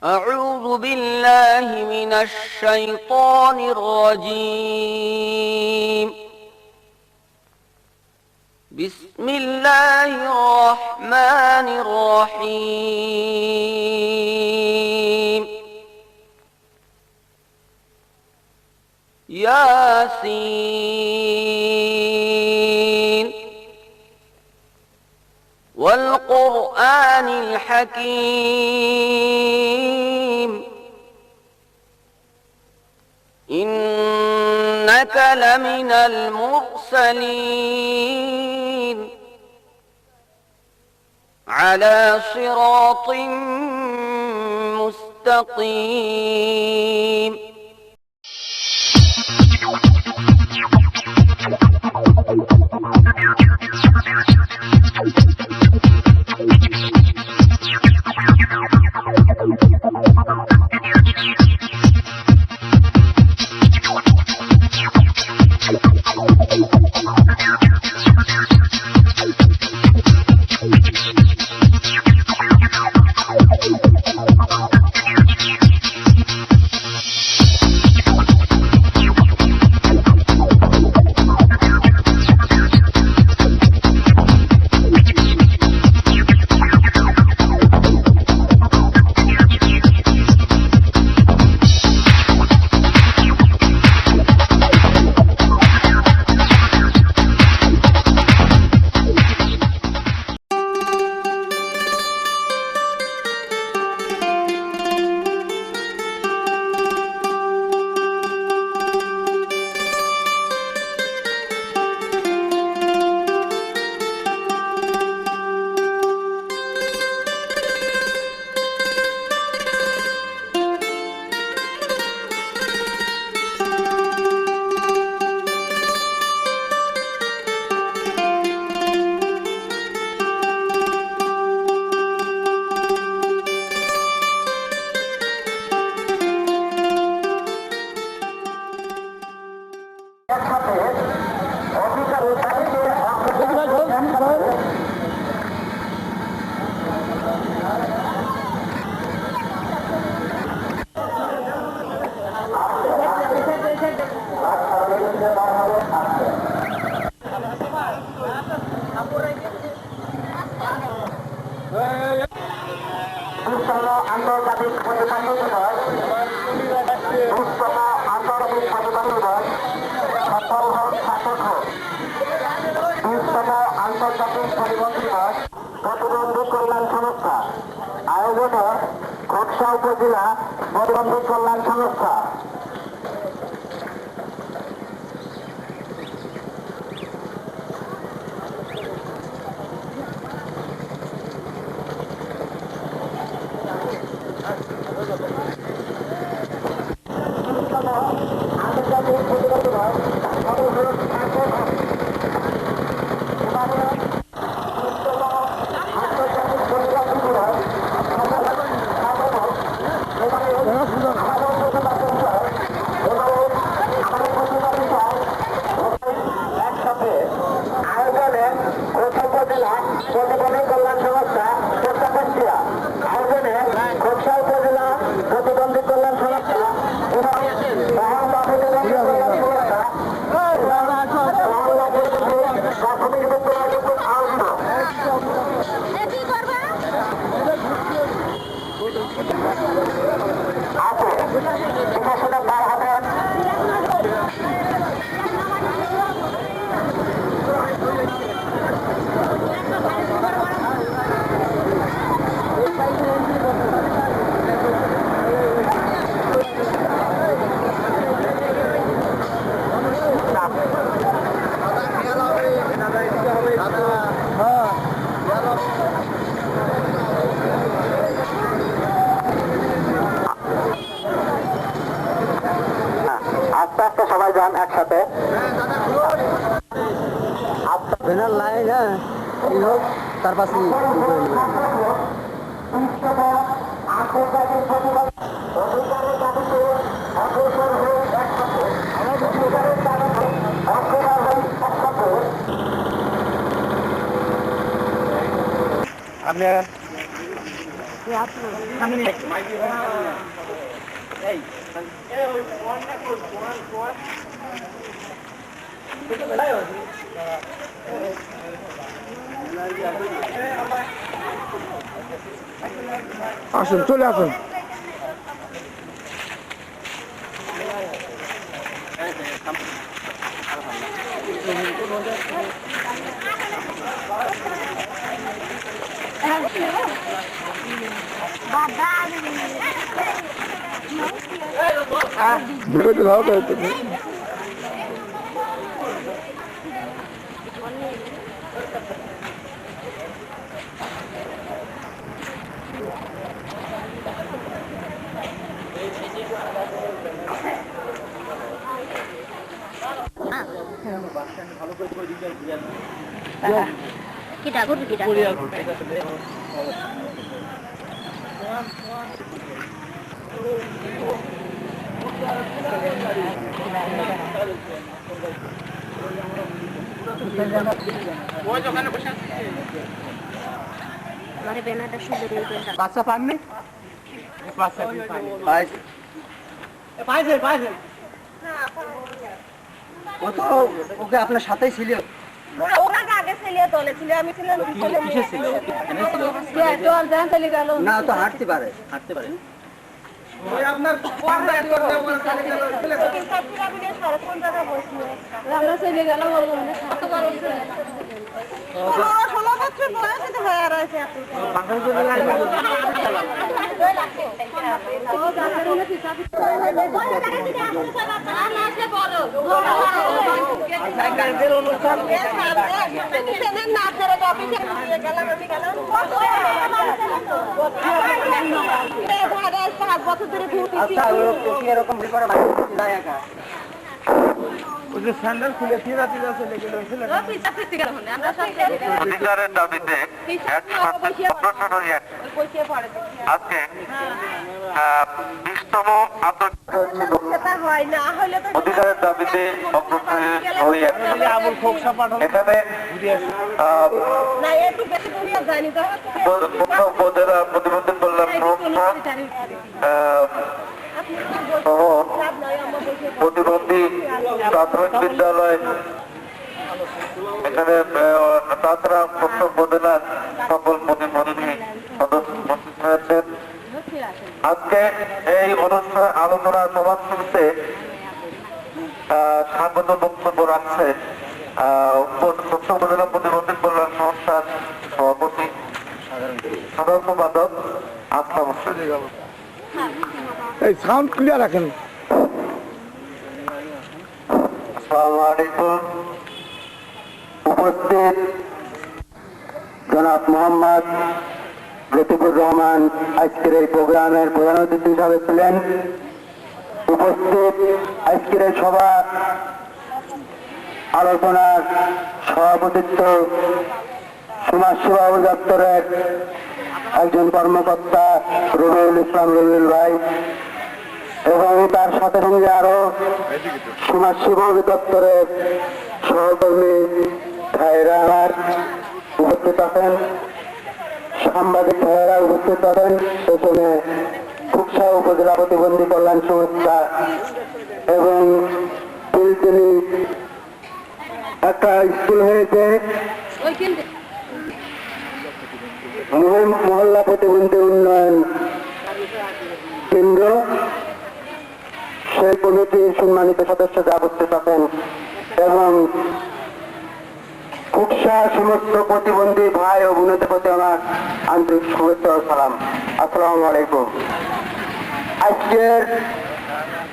أعوذ بالله من الشيطان الرجيم. بسم الله الرحمن الرحيم. ياسين والقرآن الحكيم إنك لمن المرسلين على صراط مستقيم. আন্তর্জাতিক প্রতিবন্ধী দিবস, 20তম আন্তর্জাতিক প্রতিবন্ধী দিবস সফল হোক, সার্থক হোক। 20তম আন্তর্জাতিক প্রতিবন্ধী দিবস প্রতিবন্ধী কল্যাণ সংস্থা আয়োজনে ঘোকসা উপজেলা প্রতিবন্ধী কল্যাণ সংস্থা। প্রতিবন্ধী কল্যাণ সংস্থা প্রত্যাশা আয়োজনে ঘোকসা উপজেলা প্রতিবন্ধী কল্যাণ সংস্থা প্রাথমিক বিদ্যালয় আয়োজিত আছে বিকাশনা বার হবেন। আস্তে আস্তে সবাই যান একসাথে। তার পাশে আপনি আসুন, চলে আসুন। বাচ্চা পাননি? ও তো ওকে আপনার সাথেই ছিল? না, তো হাঁটতে পারে। স্যান্ডেল খুলে ফিরাতে চলে গেল। অধিকারের দাবিতে আজকে 20তম অধিকারের দাবিতে এখানে প্রতিবন্ধী কল্যাণ সংস্থা প্রতিবন্ধী প্রাথমিক বিদ্যালয় এখানে তাছাড়া প্রথম উপজেলার সকল প্রতিবন্ধী সদস্য উপস্থিত হয়েছেন। আজকে এই অনুষ্ঠান আলোচনা সভা শুরুতে স্বাগত বক্তব্য রাখছেন উপজেলা প্রতিবন্ধী কল্যাণ সংস্থার সভাপতি সাধারণ সম্পাদক আসলাম হোসেন। এই সাউন্ড ক্লিয়ার রাখেন। আসসালামু আলাইকুম। উপস্থিত জনাব মোহাম্মদ লতিফুর রহমান আজকের এই প্রোগ্রামের প্রধান অতিথি হিসাবে ছিলেন। উপস্থিত আজকের এই সভা আলোচনার সভাপতিত্ব সমাজসেবা অধিদপ্তরের একজন কর্মকর্তা রবিউল ইসলাম রবিউল ভাই এবং তার সাথে সঙ্গে আরো সমাজসেবা অধিদপ্তরের সহকর্মী ভাইরা আমার উপস্থিত আছেন, সাংবাদিক ভাইয়েরা উপস্থিত আছেন। সেখানে খুকসা উপজেলা প্রতিবন্ধী কল্যাণ সংস্থা এবং তিলতলি একটা স্কুল হয়েছে, মহল্লা প্রতিবন্ধী উন্নয়ন কেন্দ্র, সেই কমিটির সম্মানিত সদস্য যা উপস্থিত আছেন এবং খুকসা সমস্ত প্রতিবন্ধী ভাই ও বোনদের প্রতি আমার আন্তরিক শুভেচ্ছা ও সালাম। আসসালামু আলাইকুম। আজকের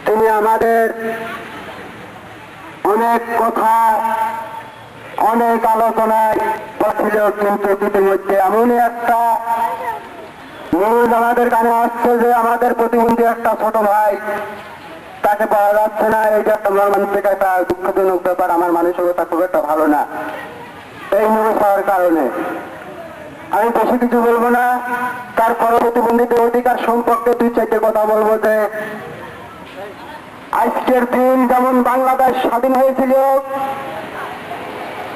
তিনি আমাদের অনেক কথা অনেক আলোচনায় ছিল, কিন্তু ইতিমধ্যে এমনই একটা নিউজ আমাদের কানে আসছে যে আমাদের প্রতিবন্ধী একটা ছোট ভাই তাকে পাওয়া যাচ্ছে না। এইটা একটা মর্মান্তিক একটা দুঃখজনক ব্যাপার। আমার মানসিকতা খুব একটা ভালো না এই নিউজ পাওয়ার কারণে। আমি বেশি কিছু বলবো না, তারপরে প্রতিবন্ধীদের অধিকার সম্পর্কে দুই চারটে কথা বলবো যে আজকের দিন যেমন বাংলাদেশ স্বাধীন হয়েছিল,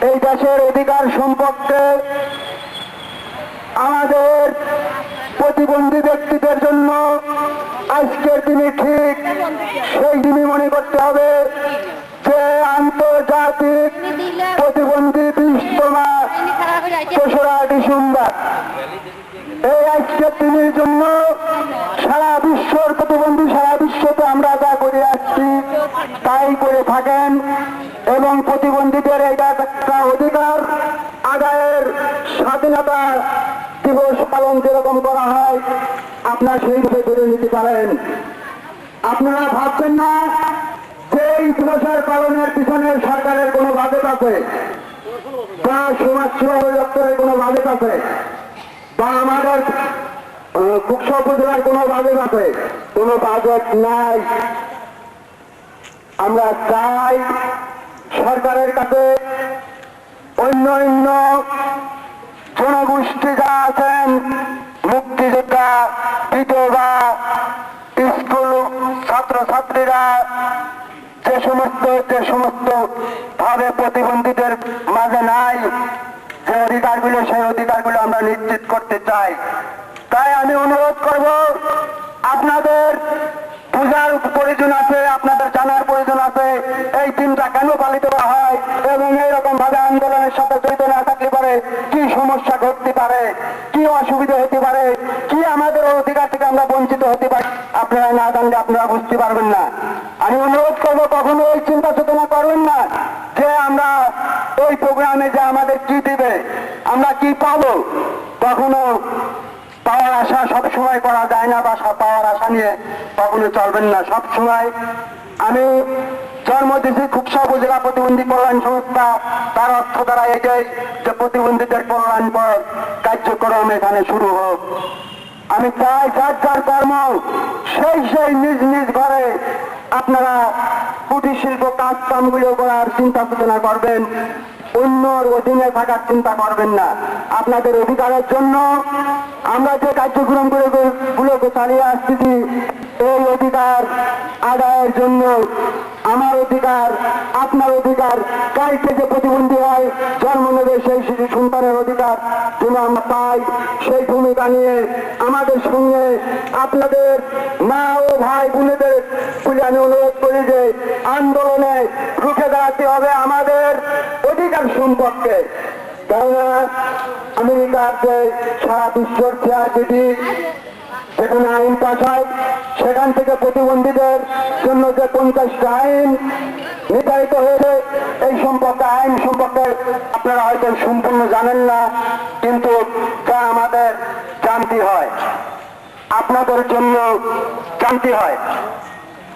এই দেশের অধিকার সম্পর্কে আমাদের প্রতিবন্ধী ব্যক্তিদের জন্য আজকের দিনে ঠিক সেই দিনই মনে করতে হবে যে আন্তর্জাতিক প্রতিবন্ধী দিবস ২রা ডিসেম্বর। এই আজকের দিনের জন্য সারা বিশ্বর প্রতিবন্ধী সারা বিশ্বতে আমরা যা করে আসছি তাই করে থাকেন এবং প্রতিবন্ধীদের এটা একটা অধিকার আদায়ের স্বাধীনতা দিবস পালন যেরকম করা হয় আপনারা সেইভাবে ধরে নিতে পারেন। আপনারা ভাবছেন না যে এই দিবসের পালনের পিছনে সরকারের কোনো বাজেট আছে বা সমাজসেবা দপ্তরের কোনো বাজেট আছে বা আমাদের কুকসা উপজেলার কোনো বাজেট আছে, কোনো বাজেট নাই। আমরা চাই সরকারের কাছে অন্য জনগোষ্ঠী যারা আছেন, মুক্তিযোদ্ধা, বিধবা, স্কুল ছাত্রছাত্রীরা, যে সমস্ত ভাবে প্রতিবন্ধীদের মাঝে নাই যে অধিকারগুলো, সেই অধিকারগুলো আমরা নিশ্চিত করতে চাই। তাই আমি অনুরোধ করব, আপনাদের পূজার প্রয়োজন আছে, আপনাদের জানার প্রয়োজন আছে এই দিনটা কেন পালিত করা হয় এবং এইরকম ভাবে আন্দোলনের সাথে জড়িত না থাকলে পারে কি সমস্যা ঘটতে পারে, কি অসুবিধা হতে পারে, কি আমাদের অধিকার থেকে আমরা বঞ্চিত হতে পারি। আপনারা না জানলে আপনারা বুঝতে পারবেন না। আমি অনুরোধ করবো কখনো এই চিন্তা চেতনা করবেন না যে আমরা এই প্রোগ্রামে যে আমাদের কি দিবে, আমরা কি পাবো। কখনো পাওয়ার আশা সবসময় করা যায় না বা পাওয়ার আশা নিয়ে কখনো চলবেন না। সবসময় আমি জন্ম দিয়েছি খুবসা উপজেলা প্রতিবন্ধী কল্যাণ সংস্থা, তার অর্থ দ্বারা এটাই যে প্রতিবন্ধীদের কল্যাণ কার্যক্রম এখানে শুরু হোক। আমি চাই যার যার কর্ম সেই নিজ নিজ ঘরে আপনারা কুটির শিল্প কাজ কামগুলো করার চিন্তা চেতনা করবেন, অন্যর অধীনে থাকার চিন্তা করবেন না। আপনাদের অধিকারের জন্য আমরা যে কার্যক্রম গুলোকে চালিয়ে আসতেছি, এই অধিকার আদায়ের জন্য আমার অধিকার, আপনার অধিকার, কালকে যে প্রতিবন্ধী হয় জন্ম নেবে সেই শিশু সন্তানের অধিকার যেন আমরা পাই, সেই ভূমিকা নিয়ে আমাদের সঙ্গে আপনাদের মা ও ভাই বোনেদের বলে আমি অনুরোধ করি যে আন্দোলনে রুখে দাঁড়াতে হবে আমাদের অধিকার সম্পর্কে। কেননা আমেরিকার যে সারা বিশ্বর চেয়ারটি যেখানে আইন পাস হয়, সেখান থেকে প্রতিবন্ধীদের জন্য যে 50টা আইন নির্ধারিত হয়েছে, এই সম্পর্কে আইন সম্পর্কে আপনারা হয়তো সম্পূর্ণ জানেন না, কিন্তু তা আমাদের জানতে হয়, আপনাদের জন্য জানতে হয়।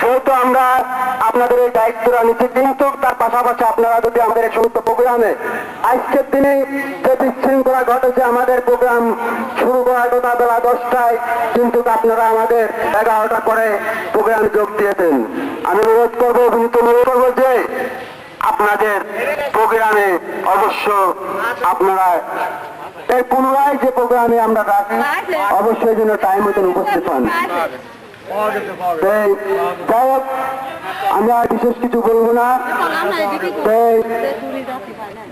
যেহেতু আমরা আপনাদের এই দায়িত্বটা নিচ্ছি, কিন্তু তার পাশাপাশি আপনারা যদি আমাদের এই সমস্ত প্রোগ্রামে আজকের দিনে যে বিশৃঙ্খলা ঘটেছে, আমাদের প্রোগ্রাম শুরু করার কথা বেলা 10টায়, কিন্তু আপনারা আমাদের 11টা করে প্রোগ্রামে যোগ দিয়েছেন। আমি অনুরোধ করবো যে আপনাদের প্রোগ্রামে অবশ্য আপনারা এই পুনরায় যে প্রোগ্রামে আমরা রাখি অবশ্যই যেন টাইম মতন উপস্থিত হন। যাই হোক, আমি আর বিশেষ কিছু বলবো না।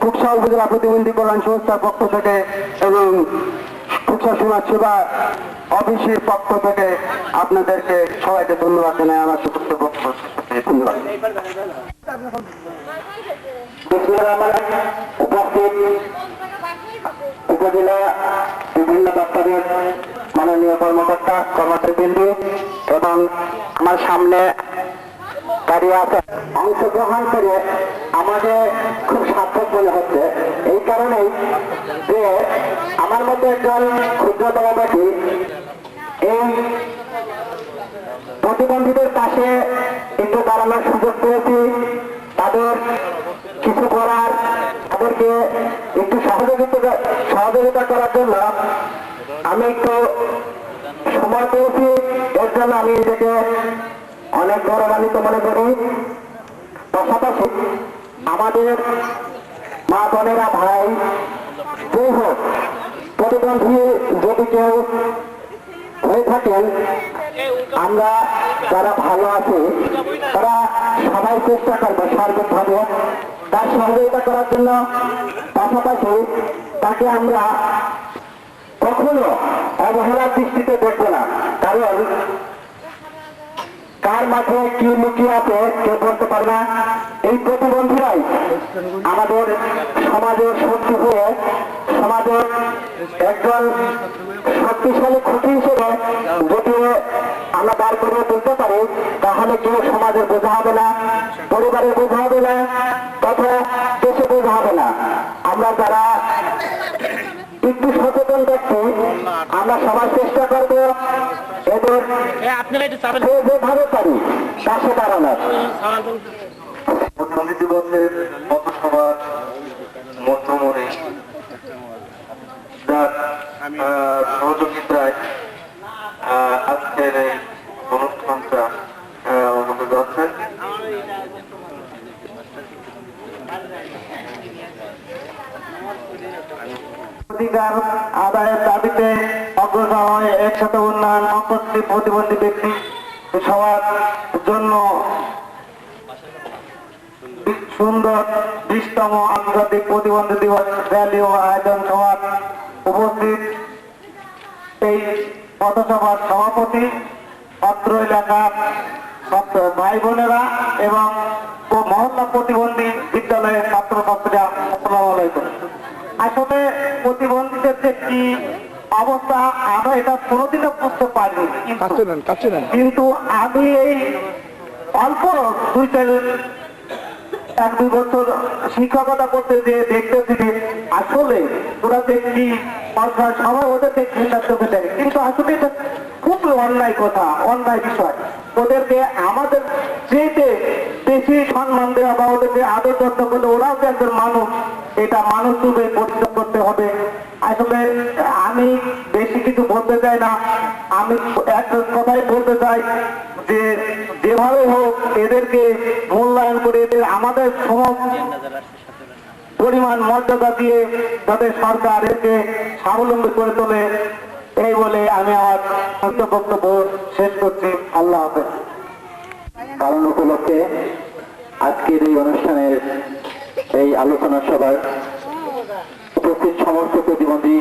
কুকসা উপজেলা প্রতিবন্ধী কল্যাণ সংস্থার পক্ষ থেকে এবং কুকসা সমাজ সেবা অফিসের পক্ষ থেকে আপনাদেরকে সবাইকে ধন্যবাদ জানাই। আমার সুস্থ পক্ষ ধন্যবাদ। উপস্থিত উপজেলা বিভিন্ন দপ্তরের মাননীয় কর্মকর্তা কর্মচারীবৃন্দ এবং আমার সামনে দাঁড়িয়ে আছে, অংশগ্রহণ করে আমাদের খুব সার্থক মনে হচ্ছে। এই কারণেই যে আমার মধ্যে একজন ক্ষুদ্রতম ব্যক্তি এই প্রতিবন্ধীদের পাশে একটু দাঁড়ানোর সুযোগ পেয়েছি, তাদের কিছু করার, তাদেরকে একটু সহযোগিতা করার জন্য আমি একটু সময় পেয়েছি। এর জন্য আমি নিজেকে অনেক গৌরবান্বিত মনে করি। পাশাপাশি আমাদের মা বোনেরা, ভাই, যেই হোক প্রতিবন্ধী যদি কেউ হয়ে থাকেন, আমরা যারা ভালো আছি তারা সবাই চেষ্টা করবো সার্বিকভাবে তার সহযোগিতা করার জন্য। পাশাপাশি তাকে আমরা কখনো অবহেলার দৃষ্টিতে দেখবো না, কারণ কার মাঠে কি লুকিয়ে আছে কেউ বলতে পারে না। এই প্রতিবন্ধীরাই আমাদের সমাজের শক্তি হয়ে সমাজের একজন শক্তিশালী খুঁটি হিসেবে যদি আমরা দাঁড় করিয়ে তুলতে পারি, তাহলে কেউ সমাজের বোঝা হবে না, পরিবারের বোঝা হবে না, তথা দেশে বোঝা হবে না। আমরা যারা একটু সচেতন ব্যক্তি, আমরা সবার চেষ্টা করবো এদের যেভাবে পারি পাশে দাঁড়ানোর। প্রতিবন্ধী দিবসের পথসভার মধ্যমণি যার সহযোগিতায় আজকের এই অনুষ্ঠানটা অনুষ্ঠিত হচ্ছে। অধিকার আদায়ের দাবিতে অগ্রসর হয়ে একসাথে উন্নয়ন অন্তর্গত প্রতিবন্ধী ব্যক্তি সবার জন্য সুন্দর 20তম আন্তর্জাতিক প্রতিবন্ধী দিবস র্যালি ও আয়োজন সভার উপস্থিত এই পথসভার সভাপতি, অত্র এলাকার ছাত্র ভাই বোনেরা এবং মহল্লা প্রতিবন্ধী বিদ্যালয়ের ছাত্রছাত্রীরা, আসসালামু আলাইকুম। আসলে প্রতিবন্ধীদের যে কি অবস্থা আমরা এটা কোনোদিনও বুঝতে পারিনি, কিন্তু আমি এই অল্প 1-2 বছর শিক্ষকতা করতে যে দেখতেছি যে আসলে ওরা দেখি সবাই ওদের দেখে চোখে দেখে, কিন্তু আসলে এটা খুব অন্যায় কথা, অন্যায় বিষয়। ওদেরকে আমাদের যেতে বেশি সম্মান দেওয়া বা ওদেরকে আদর যত্ন করলে ওরাও যে একজন মানুষ, এটা মানুষ রূপে পরিচয় করতে হবে। আসলে আমি বেশি কিছু বলতে চাই না, আমি একটা কথাই বলতে চাই যে যেভাবে হোক এদেরকে মূল্যায়ন করে এদের আমাদের পরিমাণ মর্যাদা দিয়ে যাতে সরকার এদেরকে স্বাবলম্বী করে তোলে, এই বলে আমি আমার বক্তব্য শেষ করছি। আল্লাহ হাফেজ। কারণ উপলক্ষে আজকের এই অনুষ্ঠানের এই আলোচনা সভার উপস্থিত সমস্ত প্রতিবন্ধী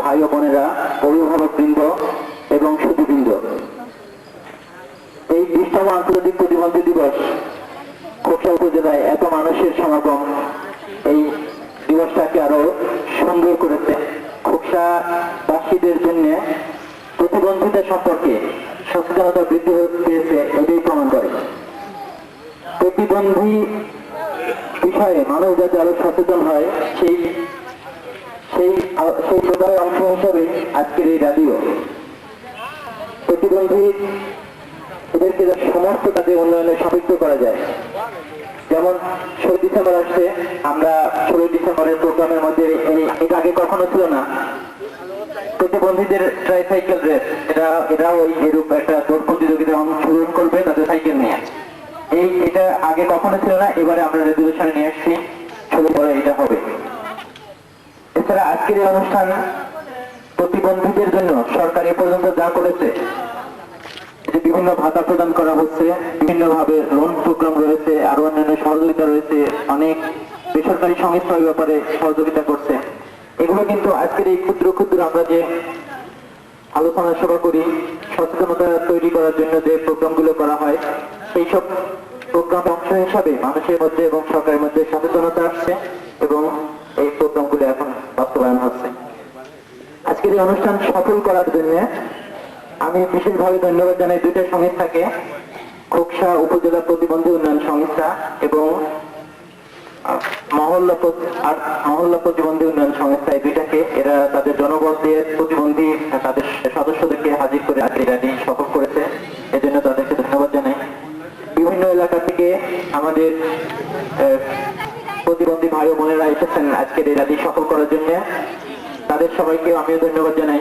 ভাই ও বোনেরা, অভিভাবক বৃন্দ এবং সুধীবৃন্দ, এই 20তম আন্তর্জাতিক প্রতিবন্ধী দিবস খোকসা উপজেলায় এত মানুষের সমাগম এই দিবসটাকে আরো সুন্দর করেছে। খোকসাবাসীদের জন্য প্রতিবন্ধিতা সম্পর্কে সচেতনতা বৃদ্ধি পেয়েছে, এটাই প্রমাণ করে। প্রতিবন্ধী বিষয়ে মানুষ যাতে আরো সচেতন হয় সেই প্রকারের অংশ হিসাবে আজকের এই র্যালিও প্রতিবন্ধী এদেরকে সমস্ত কাজে উন্নয়নে সম্পৃক্ত করা যায়। যেমন 16 ডিসেম্বর আসছে, আমরা 16 ডিসেম্বরের প্রোগ্রামের মধ্যে এটা আগে কখনো ছিল না, প্রতিবন্ধীদের ট্রাইসাইকেল রেস, এরা ওই এরূপ একটা দৌড় প্রতিযোগিতায় অংশগ্রহণ করবে তাদের সাইকেল নিয়ে। এটা আগে কখনো ছিল না, এবারে আমরা রেজুলেশনে নিয়ে আসছি, 16 পরে এটা হবে। এছাড়া আজকের এই অনুষ্ঠান প্রতিবন্ধীদের জন্য সরকার এ পর্যন্ত যা করেছে, বিভিন্ন ভাতা প্রদান করা হচ্ছে, বিভিন্ন ভাবে লোন প্রোগ্রাম রয়েছে, আরো অন্যান্য সহযোগিতা রয়েছে, অনেক বেসরকারি সংস্থা এই ব্যাপারে সহযোগিতা করছে। এগুলো কিন্তু আজকের এই ক্ষুদ্র ক্ষুদ্র আমরা যে আলোচনা সভা করি, সচেতনতা তৈরি করার জন্য যে প্রোগ্রামগুলো করা হয়, সেই সব প্রোগ্রামের অংশ হিসাবে মানুষের মধ্যে এবং সরকারের মধ্যে সচেতনতা আসছে এবং এই প্রোগ্রামগুলো এখন বাস্তবায়ন হচ্ছে। আজকের এই অনুষ্ঠান সফল করার জন্য আমি বিশেষভাবে ধন্যবাদ জানাই দুইটা সংস্থাকে, খোকসা উপজেলা প্রতিবন্ধী উন্নয়ন সংস্থা এবং মহল্লা প্রতিবন্ধী উন্নয়ন সংস্থা, এই দুইটাকে। এরা তাদের জনবলদের প্রতিবন্ধী তাদের সদস্যদেরকে হাজির করে আজকে র্যালি সফল করেছে, এজন্য তাদেরকে ধন্যবাদ জানাই। বিভিন্ন এলাকা থেকে আমাদের প্রতিবন্ধী ভাই ও বোনেরা এসেছেন আজকের এই র্যালি সফল করার জন্য, তাদের সবাইকে আমিও ধন্যবাদ জানাই,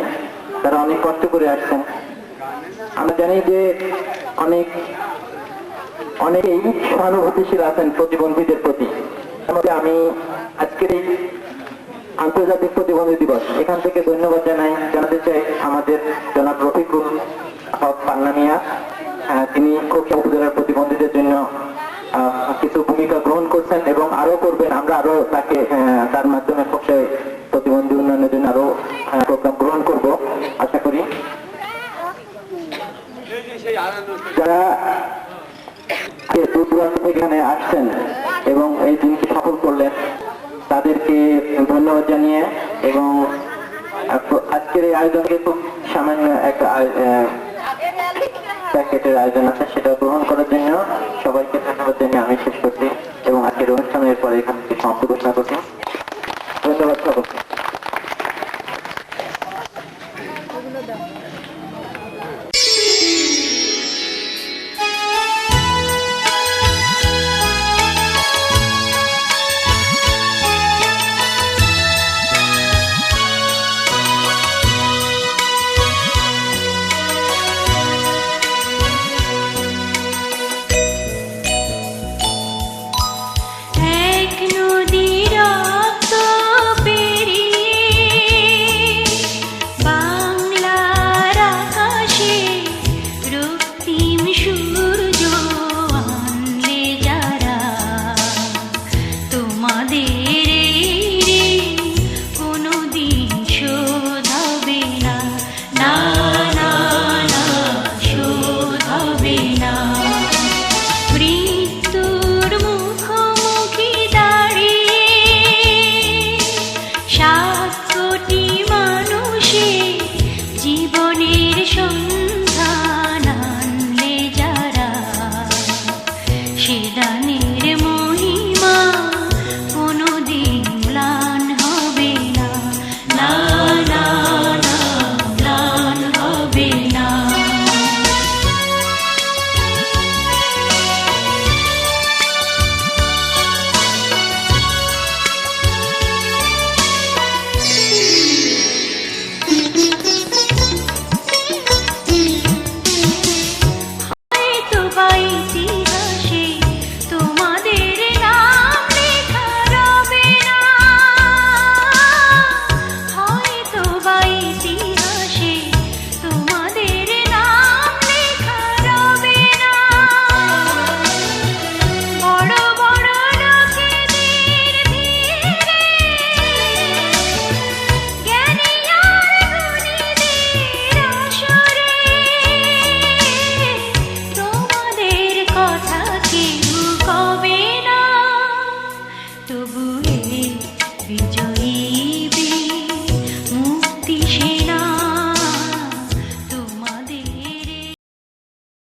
তারা অনেক কষ্ট করে আসছেন। আমরা জানি যে অনেকেই সহানুভূতিশীল আছেন প্রতিবন্ধীদের প্রতি। আমি আজকের এই আন্তর্জাতিক প্রতিবন্ধী দিবস এখান থেকে ধন্যবাদ জানাতে চাই আমাদের জনাব রফিকুল হক পান্না মিয়া। তিনি খোকসা উপজেলার প্রতিবন্ধীদের জন্য কিছু ভূমিকা গ্রহণ করছেন এবং আরো করবেন। আমরা আরো তার মাধ্যমে খোকসায় প্রতিবন্ধী উন্নয়নের জন্য আরো প্রোগ্রাম গ্রহণ করব আশা করি। যারা দূর দূরান্ত থেকে এখানে আসছেন এবং এই দিনটি সফল করলেন তাদেরকে ধন্যবাদ জানিয়ে এবং আজকের এই আয়োজনকে খুব সামান্য একটা প্যাকেটের আয়োজন আছে সেটা গ্রহণ করার জন্য সবাইকে ধন্যবাদ জানিয়ে আমি শেষ করছি এবং আজকের অনুষ্ঠানের পরে এখান থেকে সমাপ্ত ঘোষণা করছি।